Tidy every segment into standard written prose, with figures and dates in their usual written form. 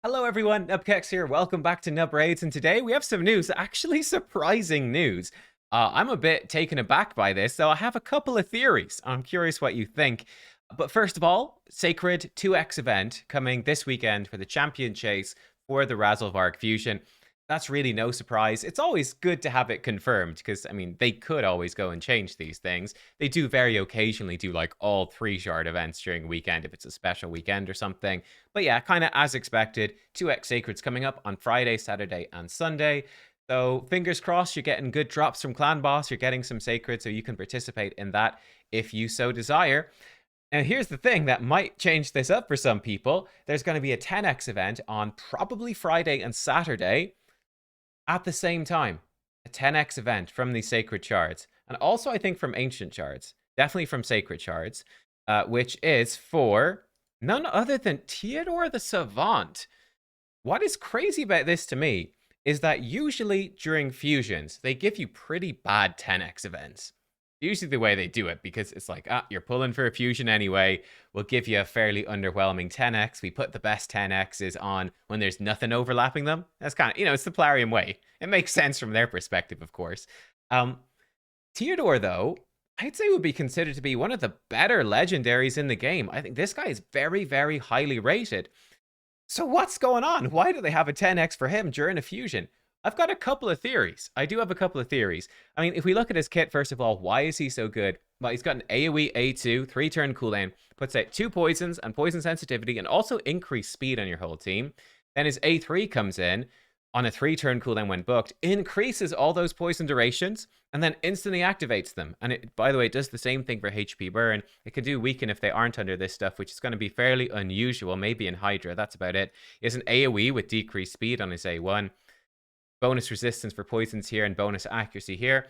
Hello everyone, nubkeks here. Welcome back to Nub Raids, and today we have some news, actually surprising news. I'm a bit taken aback by this, so I have a couple of theories. I'm curious what you think. But first of all, Sacred 2X event coming this weekend for the champion chase for the Razzlevarg Fusion. That's really no surprise. It's always good to have it confirmed because, I mean, they could always go and change these things. They do very occasionally do like all 3 shard events during a weekend if it's a special weekend or something. But yeah, kind of as expected, 2x Sacreds coming up on Friday, Saturday, and Sunday. So fingers crossed you're getting good drops from Clan Boss, you're getting some Sacred, so you can participate in that if you so desire. And here's the thing that might change this up for some people. There's going to be a 10x event on probably Friday and Saturday at the same time. A 10x event from these Sacred Shards. And also, I think, from Ancient Shards. Definitely from Sacred Shards. Which is for none other than Theodore the Savant. What is crazy about this to me is that usually during fusions, they give you pretty bad 10x events. Usually the way they do it, because it's like, you're pulling for a fusion anyway. We'll give you a fairly underwhelming 10x. We put the best 10x's on when there's nothing overlapping them. That's kind of, it's the Plarium way. It makes sense from their perspective, of course. Theodore, though, I'd say would be considered to be one of the better legendaries in the game. I think this guy is very, very highly rated. So what's going on? Why do they have a 10x for him during a fusion? I've got a couple of theories. I do have a couple of theories. I mean, if we look at his kit, first of all, why is he so good? Well, he's got an AoE A2, 3-turn cooldown, puts out 2 poisons and poison sensitivity, and also increased speed on your whole team. Then his A3 comes in on a 3-turn cooldown when booked, increases all those poison durations, and then instantly activates them. And it, by the way, it does the same thing for HP burn. It can do weaken if they aren't under this stuff, which is going to be fairly unusual, maybe in Hydra. That's about it. He has an AoE with decreased speed on his A1. Bonus resistance for poisons here and bonus accuracy here.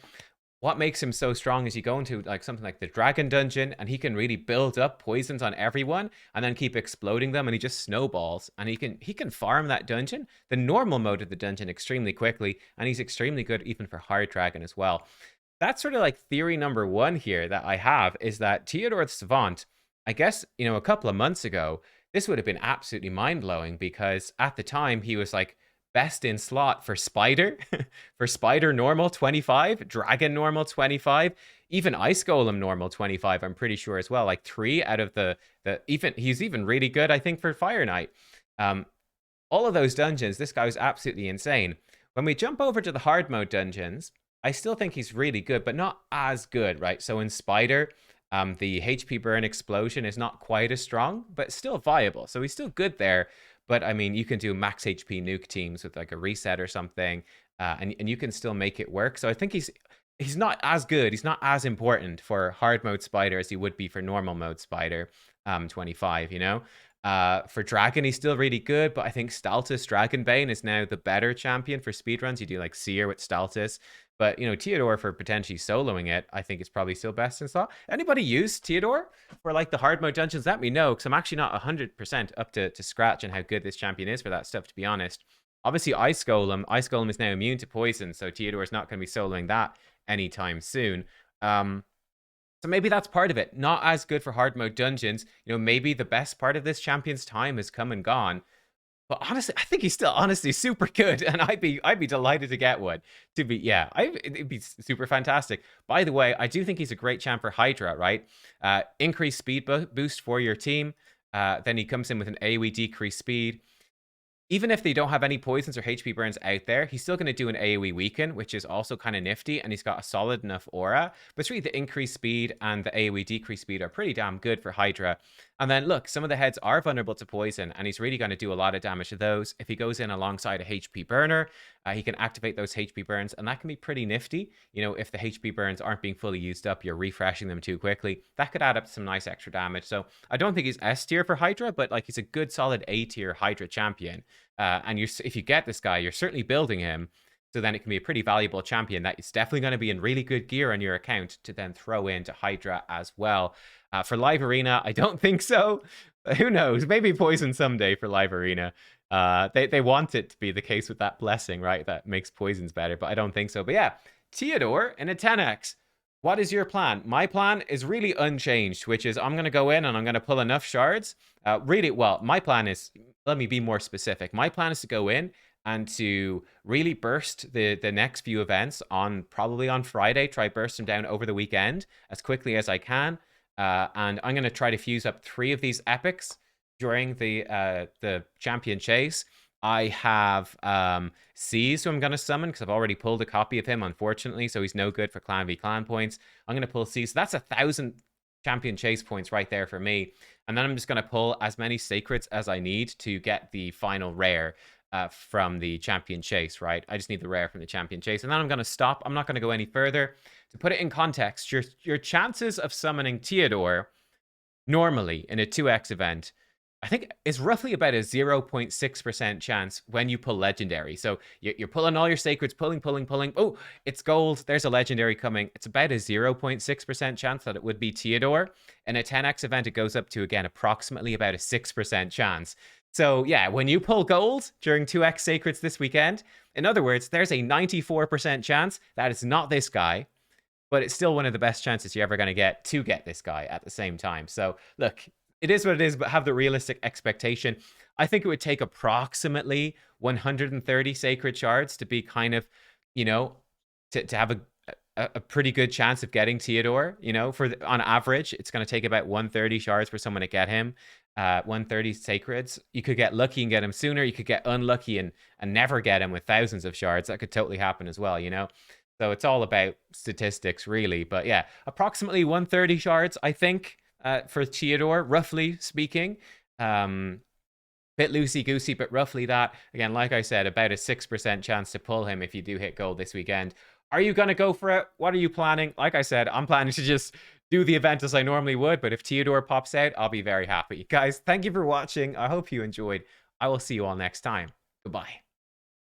What makes him so strong is you go into like something like the Dragon Dungeon and he can really build up poisons on everyone and then keep exploding them, and he just snowballs, and he can farm that dungeon, the normal mode of the dungeon, extremely quickly, and he's extremely good even for Hard Dragon as well. That's sort of like theory number one here that I have, is that Theodore the Savant, I guess, a couple of months ago, this would have been absolutely mind-blowing because at the time he was like best in slot for Spider, for Spider normal 25, Dragon normal 25, even Ice Golem normal 25, I'm pretty sure as well. Like 3 out of the he's even really good, I think, for Fire Knight. All of those dungeons, this guy was absolutely insane. When we jump over to the hard mode dungeons, I still think he's really good, but not as good, right? So in Spider, the HP burn explosion is not quite as strong, but still viable. So he's still good there. But I mean, you can do max HP nuke teams with like a reset or something, and you can still make it work. So I think he's not as good. He's not as important for hard mode Spider as he would be for normal mode Spider 25, For Dragon, he's still really good, but I think Staltis Dragonbane is now the better champion for speedruns. You do like Seer with Staltis. But, Theodore for potentially soloing it, I think is probably still best in slot. Anybody use Theodore for like the hard mode dungeons? Let me know, because I'm actually not 100% up to scratch on how good this champion is for that stuff, to be honest. Obviously, Ice Golem is now immune to poison, so Theodore is not going to be soloing that anytime soon. So maybe that's part of it. Not as good for hard mode dungeons. Maybe the best part of this champion's time has come and gone. But honestly, I think he's still honestly super good, and I'd be delighted to get one. It'd be super fantastic. By the way, I do think he's a great champ for Hydra, right? Increased speed boost for your team. Then he comes in with an AoE decreased speed. Even if they don't have any poisons or HP burns out there, he's still going to do an AoE weaken, which is also kind of nifty, and he's got a solid enough aura. But it's really the increased speed and the AoE decreased speed are pretty damn good for Hydra. And then look, some of the heads are vulnerable to poison, and he's really going to do a lot of damage to those. If he goes in alongside a HP burner, he can activate those HP burns, and that can be pretty nifty. If the HP burns aren't being fully used up, you're refreshing them too quickly. That could add up to some nice extra damage. So I don't think he's S tier for Hydra, but like he's a good solid A tier Hydra champion. And if you get this guy, you're certainly building him. So then it can be a pretty valuable champion that is definitely going to be in really good gear on your account to then throw into Hydra as well. For Live Arena, I don't think so. Who knows? Maybe Poison someday for Live Arena. They want it to be the case with that blessing, right? That makes poisons better, but I don't think so. But yeah, Theodore in a 10x. What is your plan? My plan is really unchanged, which is I'm going to go in and I'm going to pull enough shards. Really, well, my plan is, let me be more specific. My plan is to go in and to really burst the next few events on probably on Friday, try burst them down over the weekend as quickly as I can. And I'm going to try to fuse up 3 of these epics during the champion chase. I have C's who I'm going to summon because I've already pulled a copy of him, unfortunately, so he's no good for clan v clan points. I'm going to pull C's. So that's 1,000 champion chase points right there for me. And then I'm just going to pull as many sacreds as I need to get the final rare from the champion chase, right? I just need the rare from the champion chase. And then I'm going to stop. I'm not going to go any further. To put it in context, your chances of summoning Theodore normally in a 2x event, I think is roughly about a 0.6% chance when you pull legendary. So you're pulling all your sacreds, pulling. Oh, it's gold. There's a legendary coming. It's about a 0.6% chance that it would be Theodore. In a 10x event, it goes up to, again, approximately about a 6% chance. So yeah, when you pull gold during 2x sacreds this weekend, in other words, there's a 94% chance that it's not this guy, but it's still one of the best chances you're ever going to get this guy at the same time. So look, it is what it is, but have the realistic expectation. I think it would take approximately 130 sacred shards to be kind of, to have a pretty good chance of getting Theodore. On average, it's going to take about 130 shards for someone to get him. 130 sacreds. You could get lucky and get him sooner. You could get unlucky and never get him with thousands of shards. That could totally happen as well, So it's all about statistics, really. But yeah, approximately 130 shards, I think, for Theodore, roughly speaking. Bit loosey-goosey, but roughly that. Again, like I said, about a 6% chance to pull him if you do hit gold this weekend. Are you going to go for it? What are you planning? Like I said, I'm planning to just do the event as I normally would, but if Theodore pops out, I'll be very happy. Guys, thank you for watching. I hope you enjoyed. I will see you all next time. Goodbye.